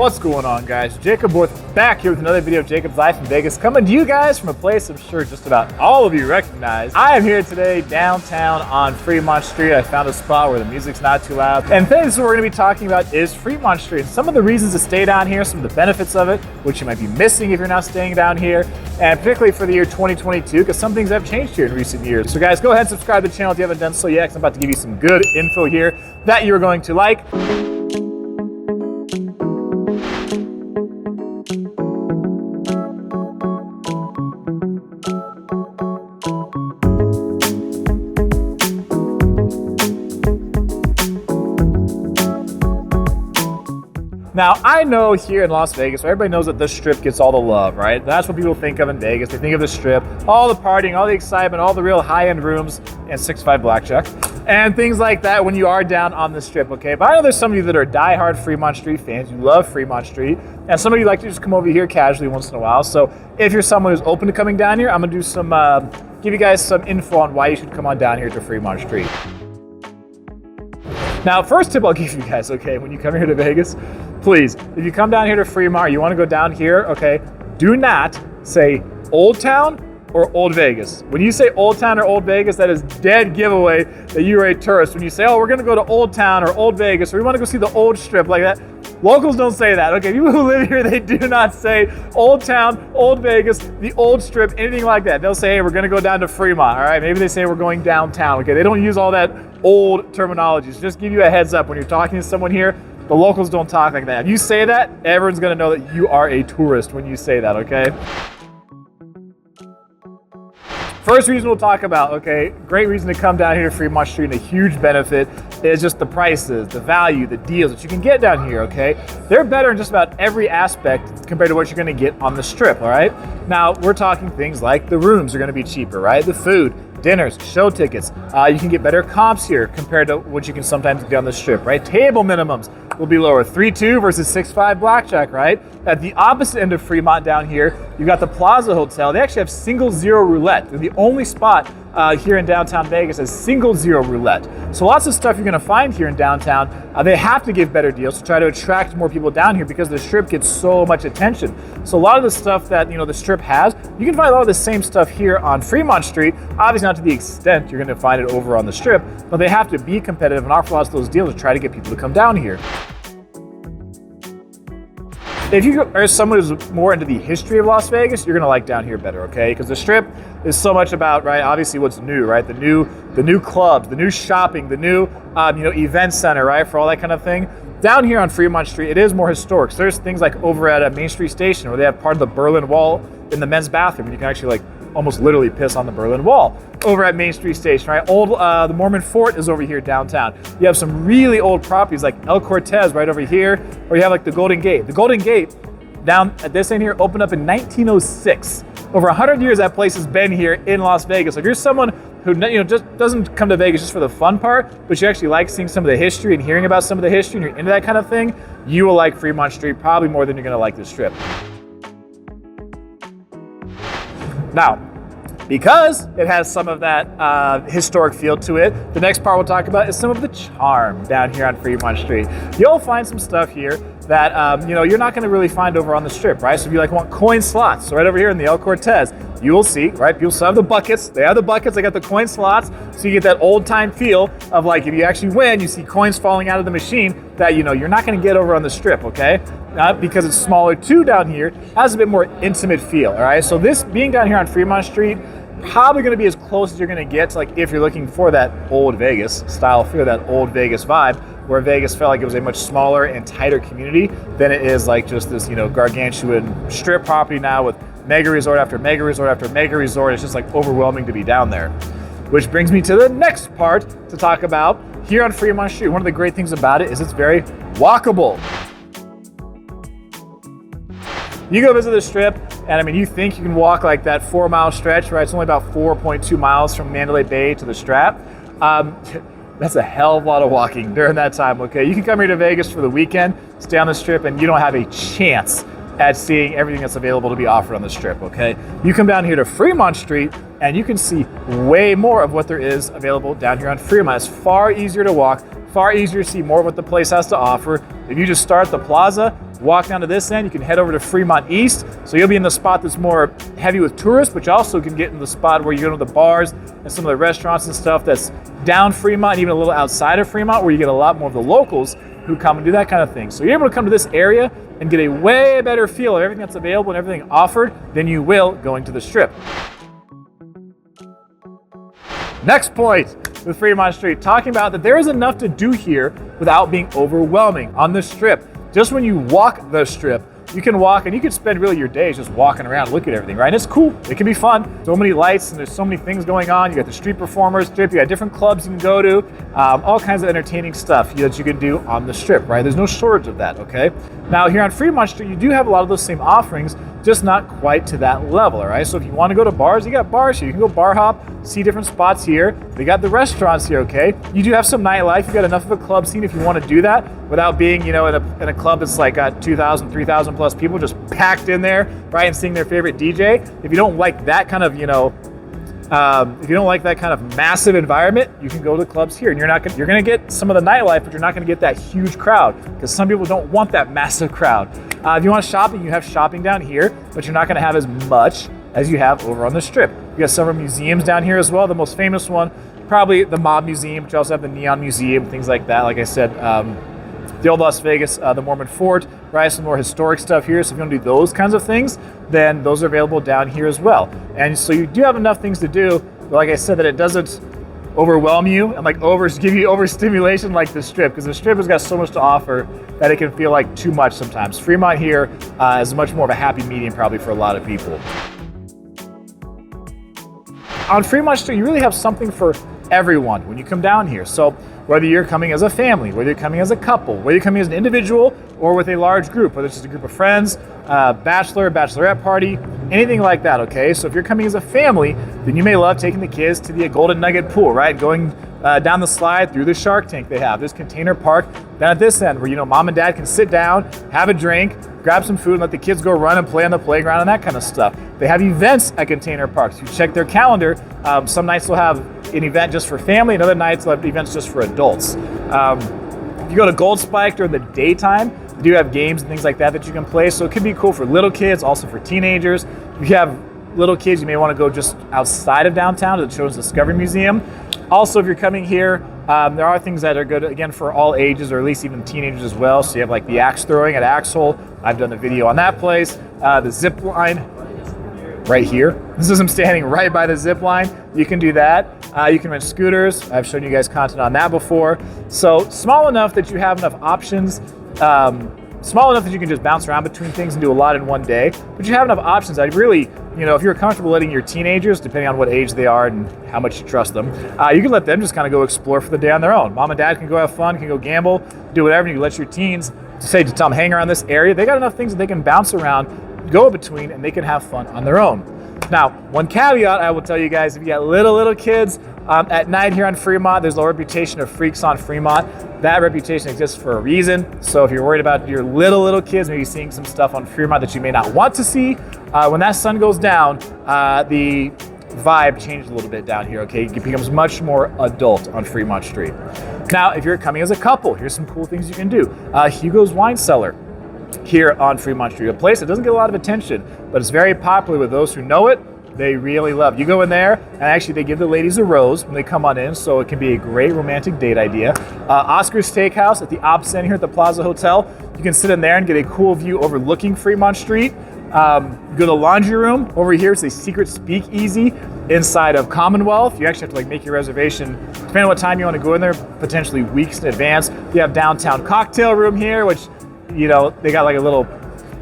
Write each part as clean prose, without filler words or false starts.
What's going on, guys? Jacob back here with another video of Jacob's Life in Vegas, coming to you guys from a place I'm sure just about all of you recognize. I am here today downtown on Fremont Street. I found a spot where the music's not too loud. And today, this is what we're going to be talking about is Fremont Street. Some of the reasons to stay down here, some of the benefits of it, which you might be missing if you're not staying down here, and particularly for the year 2022, because some things have changed here in recent years. So guys, go ahead and subscribe to the channel if you haven't done so yet, because I'm about to give you some good info here that you're going to like. Now, I know here in Las Vegas, everybody knows that the Strip gets all the love, right? That's what people think of in Vegas. They think of the Strip, all the partying, all the excitement, all the real high-end rooms, and 6'5" blackjack, and things like that when you are down on the Strip, okay? But I know there's some of you that are diehard Fremont Street fans. You love Fremont Street, and some of you like to just come over here casually once in a while. So if you're someone who's open to coming down here, I'm gonna do some, give you guys some info on why you should come on down here to Fremont Street. Now, first tip I'll give you guys, okay, when you come here to Vegas, please, if you come down here to Fremont, you want to go down here, okay, do not say Old Town or Old Vegas. When you say Old Town or Old Vegas, that is dead giveaway that you are a tourist. When you say, oh, we're going to go to Old Town or Old Vegas, or we want to go see the Old Strip like that, locals don't say that, okay? People who live here, they do not say Old Town, Old Vegas, the Old Strip, anything like that. They'll say, hey, we're gonna go down to Fremont, all right? Maybe they say we're going downtown, okay? They don't use all that old terminology. So just give you a heads up when you're talking to someone here, the locals don't talk like that. If you say that, everyone's gonna know that you are a tourist when you say that, okay? First reason we'll talk about, okay, great reason to come down here to Fremont Street, and a huge benefit is just the prices, the value, the deals that you can get down here, okay? They're better in just about every aspect compared to what you're gonna get on the Strip, all right? Now, we're talking things like the rooms are gonna be cheaper, right? The food, dinners, show tickets. You can get better comps here compared to what you can sometimes get on the Strip, right? Table minimums will be lower, 3-2 versus 6-5 blackjack, right? At the opposite end of Fremont down here, you've got the Plaza Hotel. They actually have single zero roulette. They're the only spot here in downtown Vegas as single zero roulette. So lots of stuff you're gonna find here in downtown. They have to give better deals to try to attract more people down here because the Strip gets so much attention. So a lot of the stuff that the Strip has, you can find a lot of the same stuff here on Fremont Street. Obviously not to the extent you're gonna find it over on the Strip, but they have to be competitive and offer lots of those deals to try to get people to come down here. If you are someone who's more into the history of Las Vegas, you're gonna like down here better, okay? Because the Strip is so much about, right, obviously what's new, right? The new clubs, the new shopping, the new event center, right? For all that kind of thing. Down here on Fremont Street, it is more historic. So there's things like over at Main Street Station where they have part of the Berlin Wall in the men's bathroom. You can actually almost literally piss on the Berlin Wall over at Main Street Station, right? The Mormon Fort is over here downtown. You have some really old properties like El Cortez right over here, or you have like the Golden Gate. The Golden Gate down at this end here opened up in 1906. Over 100 years that place has been here in Las Vegas. So if you're someone who just doesn't come to Vegas just for the fun part, but you actually like seeing some of the history and hearing about some of the history and you're into that kind of thing, you will like Fremont Street probably more than you're gonna like the Strip. Now, because it has some of that historic feel to it, the next part we'll talk about is some of the charm down here on Fremont Street. You'll find some stuff here that you're not going to really find over on the Strip, right? So if you want coin slots, so right over here in the El Cortez, you will see, right? People still have the buckets. They have the buckets. They got the coin slots, so you get that old time feel of like if you actually win, you see coins falling out of the machine that you're not going to get over on the Strip, okay? Because it's smaller too down here, has a bit more intimate feel, all right? So this being down here on Fremont Street, probably going to be as close as you're going to get to, like, if you're looking for that old Vegas style feel, that old Vegas vibe, where Vegas felt like it was a much smaller and tighter community than it is like just this, gargantuan Strip property now with mega resort after mega resort after mega resort. It's just like overwhelming to be down there. Which brings me to the next part to talk about here on Fremont Street. One of the great things about it is it's very walkable. You go visit the Strip, and you think you can walk like that 4-mile stretch, right? It's only about 4.2 miles from Mandalay Bay to the Strap. That's a hell of a lot of walking during that time, okay? You can come here to Vegas for the weekend, stay on the Strip, and you don't have a chance at seeing everything that's available to be offered on the Strip, okay? You come down here to Fremont Street, and you can see way more of what there is available down here on Fremont. It's far easier to walk, Far easier to see more of what the place has to offer. If you just start at the plaza, walk down to this end, you can head over to Fremont East. So you'll be in the spot that's more heavy with tourists, but you also can get in the spot where you go to the bars and some of the restaurants and stuff that's down Fremont, even a little outside of Fremont, where you get a lot more of the locals who come and do that kind of thing. So you're able to come to this area and get a way better feel of everything that's available and everything offered than you will going to the Strip. Next point with Fremont Street, talking about that there is enough to do here without being overwhelming on the Strip. Just when you walk the Strip, you can walk and you can spend really your days just walking around, looking at everything, right? And it's cool, it can be fun. So many lights and there's so many things going on. You got the street performers Strip, you got different clubs you can go to, all kinds of entertaining stuff that you can do on the Strip, right? There's no shortage of that, okay? Now here on Fremont Street, you do have a lot of those same offerings, just not quite to that level, all right? So if you want to go to bars, you got bars here. You can go bar hop, see different spots here. They got the restaurants here, okay? You do have some nightlife. You got enough of a club scene if you want to do that without being, in a club that's like got 2,000, 3,000 plus people just packed in there, right, and seeing their favorite DJ. If you don't like that kind of, if you don't like that kind of massive environment, you can go to clubs here, and you're gonna get some of the nightlife, but you're not gonna get that huge crowd because some people don't want that massive crowd. If you want shopping, you have shopping down here, but you're not gonna have as much as you have over on the Strip. You got several museums down here as well. The most famous one, probably the Mob Museum, but you also have the Neon Museum, things like that. Like I said, the old Las Vegas, the Mormon Fort, right? Some more historic stuff here. So if you want to do those kinds of things, then those are available down here as well. And so you do have enough things to do, but like I said, that it doesn't overwhelm you and give you overstimulation like the Strip, because the Strip has got so much to offer that it can feel like too much sometimes. Fremont here is much more of a happy medium probably for a lot of people. On Fremont Street, you really have something for everyone when you come down here. So whether you're coming as a family, whether you're coming as a couple, whether you're coming as an individual or with a large group, whether it's just a group of friends, bachelor, bachelorette party, anything like that, okay? So if you're coming as a family, then you may love taking the kids to the Golden Nugget pool, right? Going down the slide through the shark tank they have. There's Container Park down at this end where, mom and dad can sit down, have a drink, grab some food, and let the kids go run and play on the playground and that kind of stuff. They have events at Container Parks. You check their calendar. Some nights they'll have an event just for family, and other nights they'll have events just for adults. If you go to Gold Spike during the daytime, they do have games and things like that you can play. So it could be cool for little kids, also for teenagers. If you have little kids, you may want to go just outside of downtown to the Children's Discovery Museum. Also, if you're coming here, there are things that are good, again, for all ages, or at least even teenagers as well. So you have like the axe throwing at Axehole. I've done a video on that place. The zip line right here. This is them standing right by the zip line. You can do that. You can rent scooters. I've shown you guys content on that before. So small enough that you have enough options. Small enough that you can just bounce around between things and do a lot in one day, but you have enough options. I'd really, if you're comfortable letting your teenagers, depending on what age they are and how much you trust them, you can let them just kind of go explore for the day on their own. Mom and dad can go have fun, can go gamble, do whatever. And you let your teens to tell them, hang around this area. They got enough things that they can bounce around, go between, and they can have fun on their own. Now, one caveat I will tell you guys, if you got little kids, at night here on Fremont, there's a reputation of freaks on Fremont. That reputation exists for a reason. So if you're worried about your little kids maybe seeing some stuff on Fremont that you may not want to see, when that sun goes down, the vibe changes a little bit down here, okay? It becomes much more adult on Fremont Street. Now, if you're coming as a couple, here's some cool things you can do. Hugo's Wine Cellar here on Fremont Street, a place that doesn't get a lot of attention, but it's very popular with those who know it. They really love. You go in there, and actually they give the ladies a rose when they come on in, so it can be a great romantic date idea. Oscar's Steakhouse at the Ops Inn here at the Plaza Hotel. You can sit in there and get a cool view overlooking Fremont Street. Go to the laundry room. Over here, it's a secret speakeasy inside of Commonwealth. You actually have to make your reservation, depending on what time you want to go in there, potentially weeks in advance. You have downtown cocktail room here, which, they got a little.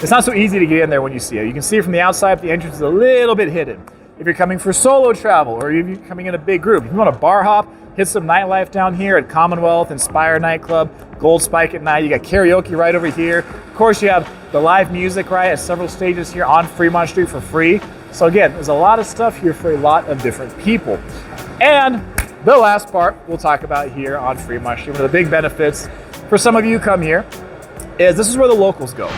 It's not so easy to get in there when you see it. You can see it from the outside, but the entrance is a little bit hidden. If you're coming for solo travel, or if you're coming in a big group, if you want to bar hop, hit some nightlife down here at Commonwealth, Inspire Nightclub, Gold Spike at night. You got karaoke right over here. Of course, you have the live music, right, at several stages here on Fremont Street for free. So again, there's a lot of stuff here for a lot of different people. And the last part we'll talk about here on Fremont Street, one of the big benefits for some of you who come here, is this is where the locals go.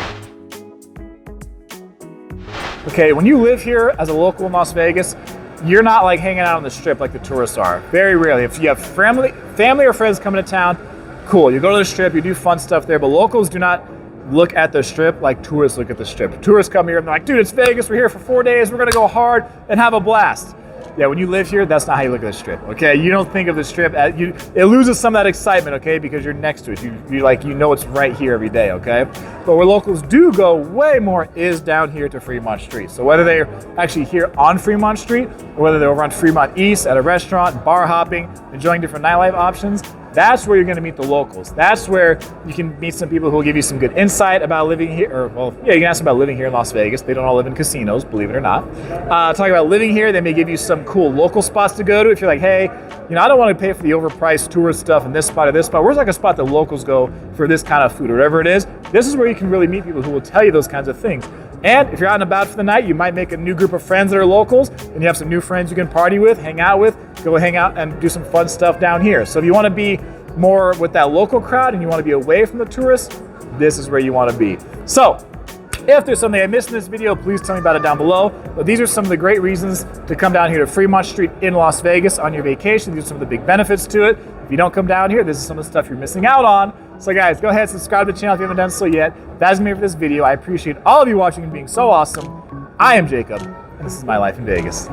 Okay, when you live here as a local in Las Vegas, you're not hanging out on the Strip like the tourists are. Very rarely. If you have family or friends coming to town, cool. You go to the Strip, you do fun stuff there, but locals do not look at the Strip like tourists look at the Strip. Tourists come here and they're like, dude, it's Vegas. We're here for 4 days. We're going to go hard and have a blast. Yeah, when you live here, that's not how you look at the Strip, okay? You don't think of the Strip as, it loses some of that excitement, okay? Because you're next to it. You know it's right here every day, okay? But where locals do go way more is down here to Fremont Street. So whether they're actually here on Fremont Street or whether they're over on Fremont East at a restaurant, bar hopping, enjoying different nightlife options, that's where you're going to meet the locals. That's where you can meet some people who will give you some good insight about living here. Or, well, yeah, you can ask them about living here in Las Vegas. They don't all live in casinos, believe it or not. Talk about living here. They may give you some cool local spots to go to. If you're like, hey, I don't want to pay for the overpriced tourist stuff in this spot or this spot. Where's like a spot that locals go for this kind of food or whatever it is? This is where you can really meet people who will tell you those kinds of things. And if you're out and about for the night, you might make a new group of friends that are locals, and you have some new friends you can party with, hang out with, go hang out and do some fun stuff down here. So if you want to be more with that local crowd and you want to be away from the tourists, this is where you want to be. So if there's something I missed in this video, please tell me about it down below. But these are some of the great reasons to come down here to Fremont Street in Las Vegas on your vacation. These are some of the big benefits to it. If you don't come down here, this is some of the stuff you're missing out on. So guys, go ahead and subscribe to the channel if you haven't done so yet. That's me for this video. I appreciate all of you watching and being so awesome. I am Jacob, and this is my life in Vegas.